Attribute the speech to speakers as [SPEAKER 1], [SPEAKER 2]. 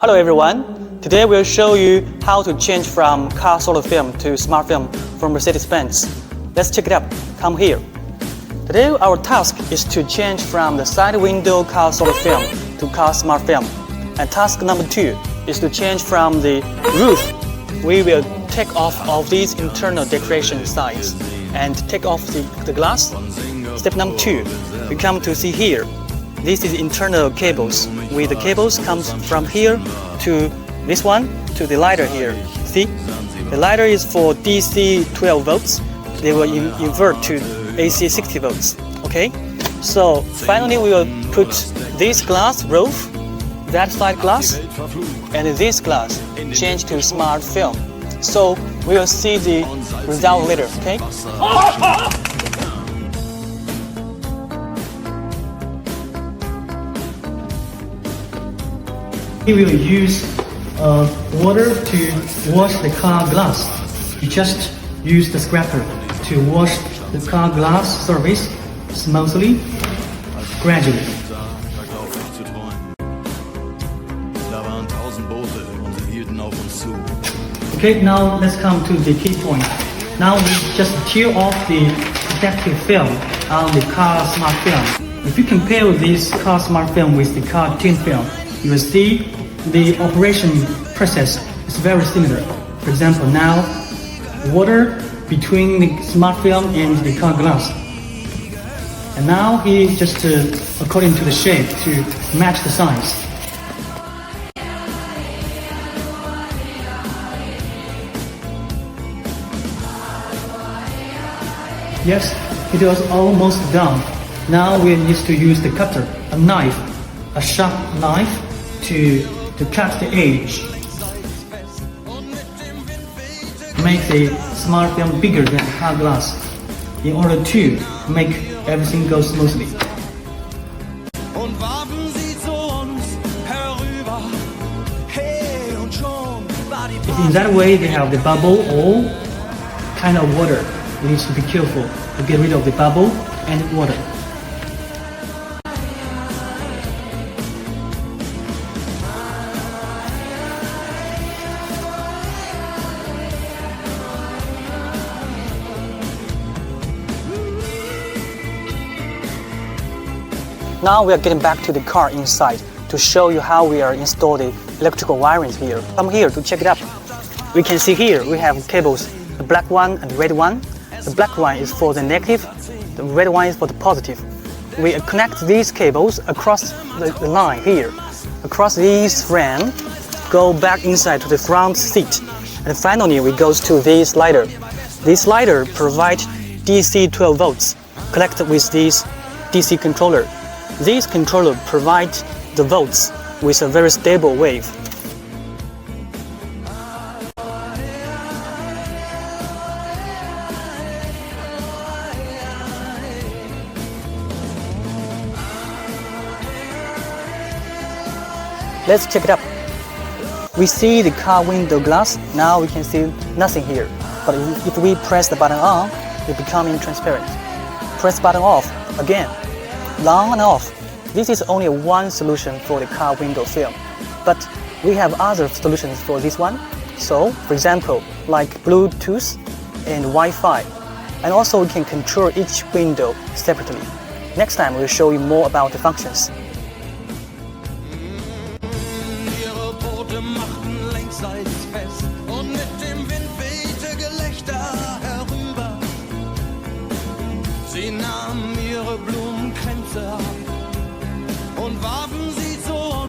[SPEAKER 1] Hello everyone, today we'll show you how to change from car solar film to smart film from Mercedes-Benz. Let's check it out, come here. Today our task is to change from the side window car solar film to car smart film. And task number 2 is to change from the roof. We will take off all these internal decoration sides and take off the glass. Step number 2, we come to see here. This is internal cables. With the cables comes from here to this one to the lighter here. See? The lighter is for DC 12 volts. They will invert to AC 60 volts. Okay? So finally we will put this glass roof, that side glass, and this glass change to smart film. So we will see the result later. Okay? We will use water to wash the car glass. You just use the scraper to wash the car glass surface smoothly, gradually. Okay, now let's come to the key point. Now we just peel off the protective film on the car smart film. If you compare this car smart film with the car thin film, you will see the operation process is very similar. For example, now water between the smart film and the car glass. And now he just according to the shape to match the size. Yes, it was almost done. Now we need to use the cutter, a knife, a sharp knife to cut the edge. Make the smart film bigger than the car glass in order to make everything go smoothly. In that way they have the bubble or kind of water. You need to be careful to get rid of the bubble and water. Now we are getting back to the car inside to show you how we are install the electrical wirings here. Come here to check it out. We can see here we have cables, the black one and the red one. The black one is for the negative, the red one is for the positive. We connect these cables across the line here, across these frame, go back inside to the front seat, and finally we goes to this lighter. This lighter provides DC 12 volts connected with this DC controller. This controller provides the volts with a very stable wave. Let's check it out. We see the car window glass. Now we can see nothing here. But if we press the button on, it becomes transparent. Press button off again. On and off. This is only one solution for the car window film, but we have other solutions for this one. So, for example, like Bluetooth and Wi-Fi, and also we can control each window separately. Next time we'll show you more about the functions.
[SPEAKER 2] Sie nahm ihre Blumenkränze